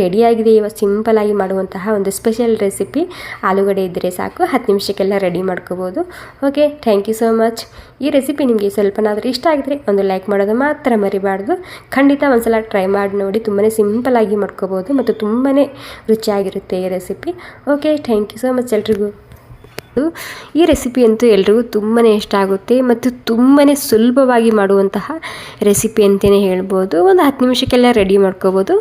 ರೆಡಿಯಾಗಿದೆ. ಇವಾಗ ಸಿಂಪಲಾಗಿ ಮಾಡುವಂತಹ ಒಂದು ಸ್ಪೆಷಲ್ ರೆಸಿಪಿ ಆಲೂಗಡ್ಡೆ ಇದ್ದರೆ ಸಾಕು, 10 ನಿಮಿಷಕ್ಕೆಲ್ಲ ರೆಡಿ ಮಾಡ್ಕೋಬೋದು. Okay, thank you so much. ಈ ರೆಸಿಪಿ ನಿಮಗೆ ಸ್ವಲ್ಪನಾದರೂ ಇಷ್ಟ ಆಗಿದ್ರೆ ಒಂದು ಲೈಕ್ ಮಾಡೋದು ಮಾತ್ರ ಮರಿಬಾರ್ದು. ಖಂಡಿತ ಒಂದ್ಸಲ ಟ್ರೈ ಮಾಡಿ ನೋಡಿ, ತುಂಬಾ ಸಿಂಪಲಾಗಿ ಮಾಡ್ಕೋಬೋದು ಮತ್ತು ತುಂಬಾ ರುಚಿಯಾಗಿರುತ್ತೆ ಈ recipe. Okay, thank you so much ಎಲ್ರಿಗೂ. ಈ ರೆಸಿಪಿ ಅಂತೂ ಎಲ್ರಿಗೂ ತುಂಬಾ ಇಷ್ಟ ಆಗುತ್ತೆ ಮತ್ತು ತುಂಬಾ ಸುಲಭವಾಗಿ ಮಾಡುವಂತಹ ರೆಸಿಪಿ ಅಂತಲೇ ಹೇಳ್ಬೋದು. ಒಂದು 10 ನಿಮಿಷಕ್ಕೆಲ್ಲ ರೆಡಿ ಮಾಡ್ಕೋಬೋದು.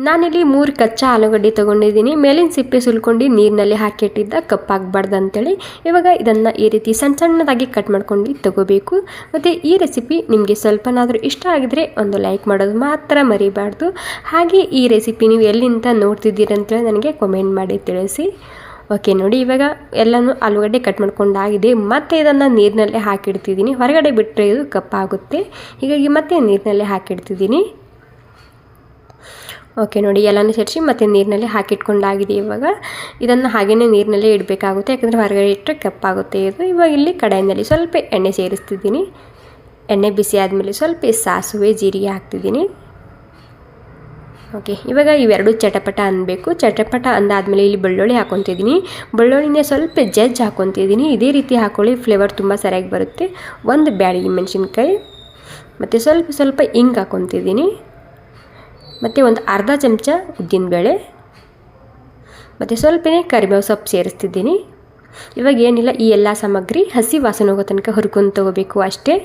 ನಾನಿಲ್ಲಿ 3 ಕಚ್ಚಾ ಆಲೂಗಡ್ಡೆ ತೊಗೊಂಡಿದ್ದೀನಿ. ಮೇಲಿನ ಸಿಪ್ಪೆ ಸುಲ್ಕೊಂಡು ನೀರಿನಲ್ಲಿ ಹಾಕಿಟ್ಟಿದ್ದ ಕಪ್ಪಾಗಬಾರ್ದು ಅಂತೇಳಿ ಇವಾಗ ಇದನ್ನು ಈ ರೀತಿ ಸಣ್ಣ ಸಣ್ಣದಾಗಿ ಕಟ್ ಮಾಡ್ಕೊಂಡು ತಗೋಬೇಕು. ಮತ್ತು ಈ ರೆಸಿಪಿ ನಿಮಗೆ ಸ್ವಲ್ಪನಾದರೂ ಇಷ್ಟ ಆಗಿದ್ರೆ ಒಂದು ಲೈಕ್ ಮಾಡೋದು ಮಾತ್ರ ಮರಿಬಾರ್ದು. ಹಾಗೆ ಈ ರೆಸಿಪಿ ನೀವು ಎಲ್ಲಿಂದ ನೋಡ್ತಿದ್ದೀರಿ ಅಂತೇಳಿ ನನಗೆ ಕಾಮೆಂಟ್ ಮಾಡಿ ತಿಳಿಸಿ. ಓಕೆ ನೋಡಿ, ಇವಾಗ ಎಲ್ಲನೂ ಆಲೂಗಡ್ಡೆ ಕಟ್ ಮಾಡ್ಕೊಂಡಾಗಿದೆ. ಮತ್ತೆ ಇದನ್ನು ನೀರಿನಲ್ಲೇ ಹಾಕಿಡ್ತಿದ್ದೀನಿ. ಹೊರಗಡೆ ಬಿಟ್ಟರೆ ಇದು ಕಪ್ಪಾಗುತ್ತೆ, ಹೀಗಾಗಿ ಮತ್ತೆ ನೀರಿನಲ್ಲೇ ಹಾಕಿಡ್ತಿದ್ದೀನಿ. ಓಕೆ ನೋಡಿ, ಎಲ್ಲನೂ ಸೇರಿಸಿ ಮತ್ತೆ ನೀರಿನಲ್ಲಿ ಹಾಕಿಟ್ಕೊಂಡಾಗಿದೆ. ಇವಾಗ ಇದನ್ನು ಹಾಗೇ ನೀರಿನಲ್ಲೇ ಇಡಬೇಕಾಗುತ್ತೆ, ಯಾಕಂದರೆ ಹೊರಗಡೆ ಇಟ್ಟರೆ ಕಪ್ಪಾಗುತ್ತೆ ಇದು. ಇವಾಗ ಇಲ್ಲಿ ಕಡಾಯಿನಲ್ಲಿ ಸ್ವಲ್ಪ ಎಣ್ಣೆ ಸೇರಿಸ್ತಿದ್ದೀನಿ. ಎಣ್ಣೆ ಬಿಸಿ ಆದಮೇಲೆ ಸ್ವಲ್ಪ ಸಾಸಿವೆ ಜೀರಿಗೆ ಹಾಕ್ತಿದ್ದೀನಿ. ಓಕೆ, ಇವಾಗ ಇವೆರಡು ಚಟಪಟ ಅನ್ನಬೇಕು. ಚಟಪಟ ಅಂದಾದಮೇಲೆ ಇಲ್ಲಿ ಬೆಳ್ಳುಳ್ಳಿ ಹಾಕ್ಕೊತಿದ್ದೀನಿ. ಬೆಳ್ಳುಳ್ಳಿನೇ ಸ್ವಲ್ಪ ಜಜ್ಜಿ ಹಾಕ್ಕೊತಿದ್ದೀನಿ. ಇದೇ ರೀತಿ ಹಾಕ್ಕೊಳ್ಳಿ, ಫ್ಲೇವರ್ ತುಂಬ ಸರಿಯಾಗಿ ಬರುತ್ತೆ. ಒಂದು ಬ್ಯಾಡಗಿ ಮೆಣಸಿನ್ಕಾಯಿ ಮತ್ತು ಸ್ವಲ್ಪ ಹಿಂಗೆ ಹಾಕ್ಕೊತಿದ್ದೀನಿ. ಮತ್ತು ಒಂದು ಅರ್ಧ ಚಮಚ ಉದ್ದಿನಬೇಳೆ ಮತ್ತು ಸ್ವಲ್ಪನೇ ಕರಿಬೇವು ಸೊಪ್ಪು ಸೇರಿಸ್ತಿದ್ದೀನಿ. ಇವಾಗ ಏನಿಲ್ಲ, ಈ ಎಲ್ಲ ಸಾಮಗ್ರಿ ಹಸಿ ವಾಸನೆ ಹೋಗೋ ತನಕ ಹುರ್ಕೊಂಡು ತೊಗೋಬೇಕು ಅಷ್ಟೇ.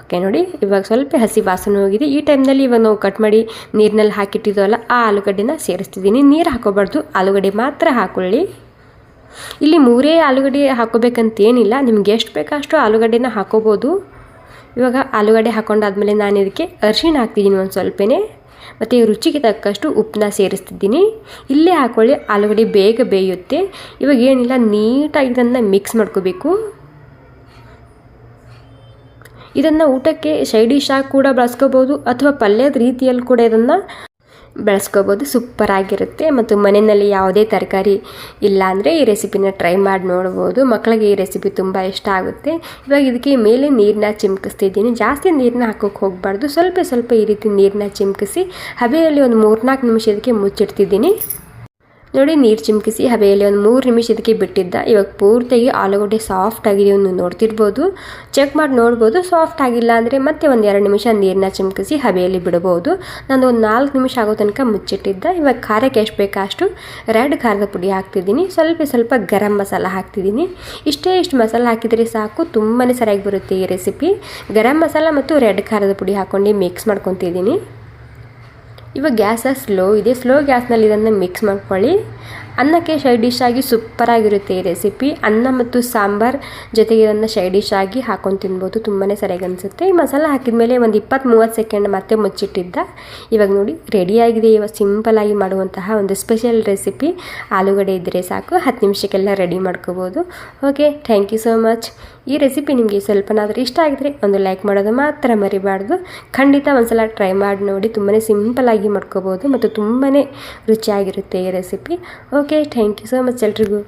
ಓಕೆ ನೋಡಿ, ಇವಾಗ ಸ್ವಲ್ಪ ಹಸಿ ವಾಸನೆ ಹೋಗಿದೆ. ಈ ಟೈಮ್ನಲ್ಲಿ ಇವಾಗ ನಾವು ಕಟ್ ಮಾಡಿ ನೀರಿನಲ್ಲಿ ಹಾಕಿಟ್ಟಿದ್ದವಲ್ಲ ಆ ಆಲೂಗಡ್ಡೆನ ಸೇರಿಸ್ತಿದ್ದೀನಿ. ನೀರು ಹಾಕೋಬಾರ್ದು, ಆಲೂಗಡ್ಡೆ ಮಾತ್ರ ಹಾಕೊಳ್ಳಿ. ಇಲ್ಲಿ 3 ಆಲೂಗಡ್ಡೆ ಹಾಕೋಬೇಕಂತೇನಿಲ್ಲ, ನಿಮ್ಗೆ ಎಷ್ಟು ಬೇಕಷ್ಟು ಆಲೂಗಡ್ಡೆನ ಹಾಕೋಬೋದು. ಇವಾಗ ಆಲೂಗಡ್ಡೆ ಹಾಕೊಂಡಾದ್ಮೇಲೆ ನಾನು ಇದಕ್ಕೆ ಅರಿಶಿಣ ಹಾಕ್ತಿದ್ದೀನಿ ಒಂದು ಸ್ವಲ್ಪನೇ, ಮತ್ತು ರುಚಿಗೆ ತಕ್ಕಷ್ಟು ಉಪ್ಪನ್ನ ಸೇರಿಸ್ತಿದ್ದೀನಿ. ಇಲ್ಲೇ ಹಾಕ್ಕೊಳ್ಳಿ, ಆಲೂಗಡ್ಡೆ ಬೇಗ ಬೇಯುತ್ತೆ. ಇವಾಗ ಏನಿಲ್ಲ, ನೀಟಾಗಿ ಇದನ್ನು ಮಿಕ್ಸ್ ಮಾಡ್ಕೋಬೇಕು. ಇದನ್ನು ಊಟಕ್ಕೆ ಸೈಡ್ ಡಿಶ್ ಆಗಿ ಕೂಡ ಬಳಸ್ಕೋಬೋದು, ಅಥವಾ ಪಲ್ಯದ ರೀತಿಯಲ್ಲಿ ಕೂಡ ಇದನ್ನು ಬೆಳೆಸ್ಕೋಬೋದು. ಸೂಪರಾಗಿರುತ್ತೆ. ಮತ್ತು ಮನೆಯಲ್ಲಿ ಯಾವುದೇ ತರಕಾರಿ ಇಲ್ಲ ಅಂದರೆ ಈ ರೆಸಿಪಿನ ಟ್ರೈ ಮಾಡಿ ನೋಡ್ಬೋದು. ಮಕ್ಕಳಿಗೆ ಈ ರೆಸಿಪಿ ತುಂಬ ಇಷ್ಟ ಆಗುತ್ತೆ. ಇವಾಗ ಇದಕ್ಕೆ ಮೇಲೆ ನೀರನ್ನ ಚಿಮ್ಕಿಸ್ತಿದ್ದೀನಿ. ಜಾಸ್ತಿ ನೀರನ್ನ ಹಾಕೋಕ್ಕೆ ಹೋಗಬಾರ್ದು, ಸ್ವಲ್ಪ ಈ ರೀತಿ ನೀರನ್ನ ಚಿಮ್ಕಿಸಿ ಹಬೆಯಲ್ಲಿ ಒಂದು 3-4 ನಿಮಿಷ ಇದಕ್ಕೆ ಮುಚ್ಚಿಡ್ತಿದ್ದೀನಿ. ನೋಡಿ, ನೀರು ಚಿಮ್ಕಿಸಿ ಹಬೆಯಲ್ಲಿ ಒಂದು 3 ನಿಮಿಷ ಇದಕ್ಕೆ ಬಿಟ್ಟಿದ್ದ. ಇವಾಗ ಪೂರ್ತಿಯಾಗಿ ಆಲೂಗಡ್ಡೆ ಸಾಫ್ಟ್ ಆಗಿದೆ, ಒಂದು ನೋಡ್ತಿರ್ಬೋದು. ಚೆಕ್ ಮಾಡಿ ನೋಡ್ಬೋದು. ಸಾಫ್ಟ್ ಆಗಿಲ್ಲ ಅಂದರೆ ಮತ್ತೆ ಒಂದು 2 ನಿಮಿಷ ನೀರನ್ನ ಚಿಮ್ಕಿಸಿ ಹಬೆಯಲ್ಲಿ ಬಿಡ್ಬೋದು. ನಾನು ಒಂದು 4 ನಿಮಿಷ ಆಗೋ ತನಕ ಮುಚ್ಚಿಟ್ಟಿದ್ದ. ಇವಾಗ ಖಾರಕ್ಕೆ ಎಷ್ಟು ಬೇಕೋ ಅಷ್ಟು ರೆಡ್ ಖಾರದ ಪುಡಿ ಹಾಕ್ತಿದ್ದೀನಿ. ಸ್ವಲ್ಪ ಗರಂ ಮಸಾಲ ಹಾಕ್ತಿದ್ದೀನಿ. ಇಷ್ಟು ಮಸಾಲ ಹಾಕಿದರೆ ಸಾಕು, ತುಂಬಾ ಸರಿಯಾಗಿ ಬರುತ್ತೆ ಈ ರೆಸಿಪಿ. ಗರಂ ಮಸಾಲ ಮತ್ತು ರೆಡ್ ಖಾರದ ಪುಡಿ ಹಾಕ್ಕೊಂಡು ಮಿಕ್ಸ್ ಮಾಡ್ಕೊತಿದ್ದೀನಿ. ಇವಾಗ ಗ್ಯಾಸ ಸ್ಲೋ ಇದೆ, ಸ್ಲೋ ಗ್ಯಾಸ್ನಲ್ಲಿ ಇದನ್ನು ಮಿಕ್ಸ್ ಮಾಡ್ಕೊಳ್ಳಿ. ಅನ್ನಕ್ಕೆ ಸೈಡ್ ಡಿಶ್ ಆಗಿ ಸೂಪರಾಗಿರುತ್ತೆ ಈ ರೆಸಿಪಿ. ಅನ್ನ ಮತ್ತು ಸಾಂಬಾರು ಜೊತೆಗೆ ಇದನ್ನು ಸೈಡ್ ಡಿಶ್ ಆಗಿ ಹಾಕೊಂಡು ತಿನ್ಬೋದು, ತುಂಬಾ ಸರಿಯಾಗಿ ಅನಿಸುತ್ತೆ. ಈ ಮಸಾಲ ಹಾಕಿದ ಮೇಲೆ ಒಂದು 20-30 ಸೆಕೆಂಡ್ ಮತ್ತೆ ಮುಚ್ಚಿಟ್ಟಿದ್ದ. ಇವಾಗ ನೋಡಿ, ರೆಡಿಯಾಗಿದೆ. ಇವಾಗ ಸಿಂಪಲಾಗಿ ಮಾಡುವಂತಹ ಒಂದು ಸ್ಪೆಷಲ್ ರೆಸಿಪಿ ಆಲೂಗಡ್ಡೆ ಇದ್ದರೆ ಸಾಕು, 10 ನಿಮಿಷಕ್ಕೆಲ್ಲ ರೆಡಿ ಮಾಡ್ಕೋಬೋದು. Okay, thank you so much. ಈ ರೆಸಿಪಿ ನಿಮಗೆ ಸ್ವಲ್ಪನಾದರೂ ಇಷ್ಟ ಆಗಿದ್ರೆ ಒಂದು ಲೈಕ್ ಮಾಡೋದು ಮಾತ್ರ ಮರಿಬಾರ್ದು. ಖಂಡಿತ ಒಂದ್ಸಲ ಟ್ರೈ ಮಾಡಿ ನೋಡಿ, ತುಂಬಾ ಸಿಂಪಲಾಗಿ ಮಾಡ್ಕೋಬೋದು ಮತ್ತು ತುಂಬಾ ರುಚಿಯಾಗಿರುತ್ತೆ ಈ recipe. Okay, thank you so much ಎಲ್ರಿಗೂ.